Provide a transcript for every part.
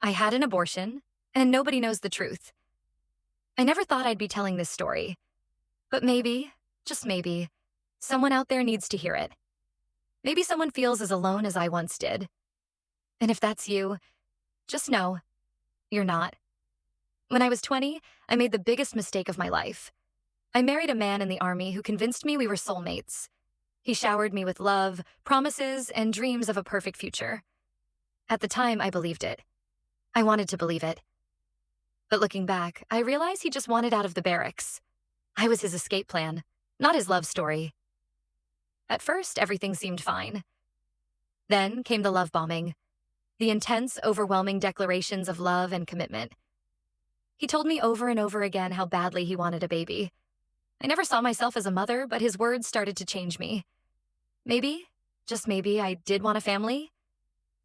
I had an abortion, and nobody knows the truth. I never thought I'd be telling this story, but maybe, just maybe, someone out there needs to hear it. Maybe someone feels as alone as I once did. And if that's you, just know, you're not. When I was 20, I made the biggest mistake of my life. I married a man in the army who convinced me we were soulmates. He showered me with love, promises, and dreams of a perfect future. At the time, I believed it. I wanted to believe it. But looking back, I realized he just wanted out of the barracks. I was his escape plan, not his love story. At first, everything seemed fine. Then came the love bombing, the intense, overwhelming declarations of love and commitment. He told me over and over again how badly he wanted a baby. I never saw myself as a mother, but his words started to change me. Maybe, just maybe, I did want a family.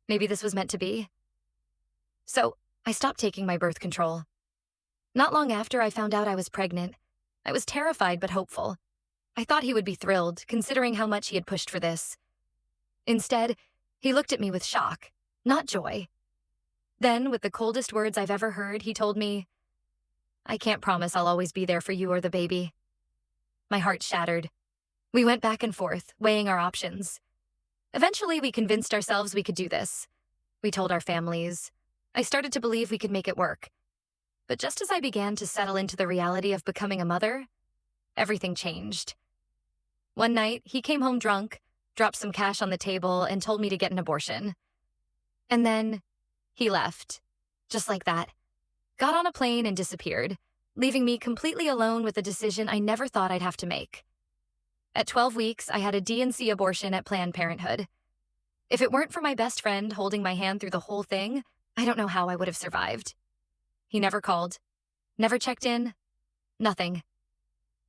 Maybe this was meant to be. So, I stopped taking my birth control. Not long after I found out I was pregnant, I was terrified but hopeful. I thought he would be thrilled, considering how much he had pushed for this. Instead, he looked at me with shock, not joy. Then, with the coldest words I've ever heard, he told me, "I can't promise I'll always be there for you or the baby." My heart shattered. We went back and forth, weighing our options. Eventually, we convinced ourselves we could do this. We told our families. I started to believe we could make it work. But just as I began to settle into the reality of becoming a mother, everything changed. One night, he came home drunk, dropped some cash on the table, and told me to get an abortion. And then, he left. Just like that. Got on a plane and disappeared, leaving me completely alone with a decision I never thought I'd have to make. At 12 weeks, I had a D&C abortion at Planned Parenthood. If it weren't for my best friend holding my hand through the whole thing, I don't know how I would have survived. He never called, never checked in, nothing.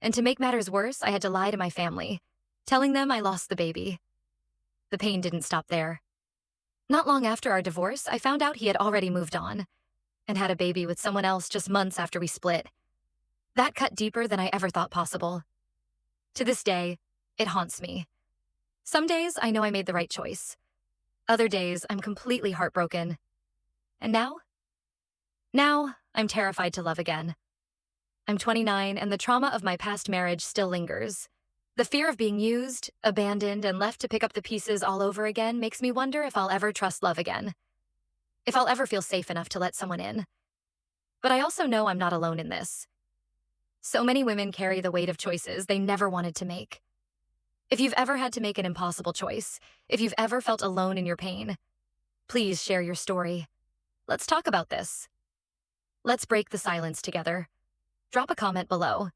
And to make matters worse, I had to lie to my family, telling them I lost the baby. The pain didn't stop there. Not long after our divorce, I found out he had already moved on and had a baby with someone else just months after we split. That cut deeper than I ever thought possible. To this day, it haunts me. Some days I know I made the right choice. Other days I'm completely heartbroken. And now? Now, I'm terrified to love again. I'm 29 and the trauma of my past marriage still lingers. The fear of being used, abandoned, and left to pick up the pieces all over again makes me wonder if I'll ever trust love again. If I'll ever feel safe enough to let someone in. But I also know I'm not alone in this. So many women carry the weight of choices they never wanted to make. If you've ever had to make an impossible choice, if you've ever felt alone in your pain, please share your story. Let's talk about this. Let's break the silence together. Drop a comment below.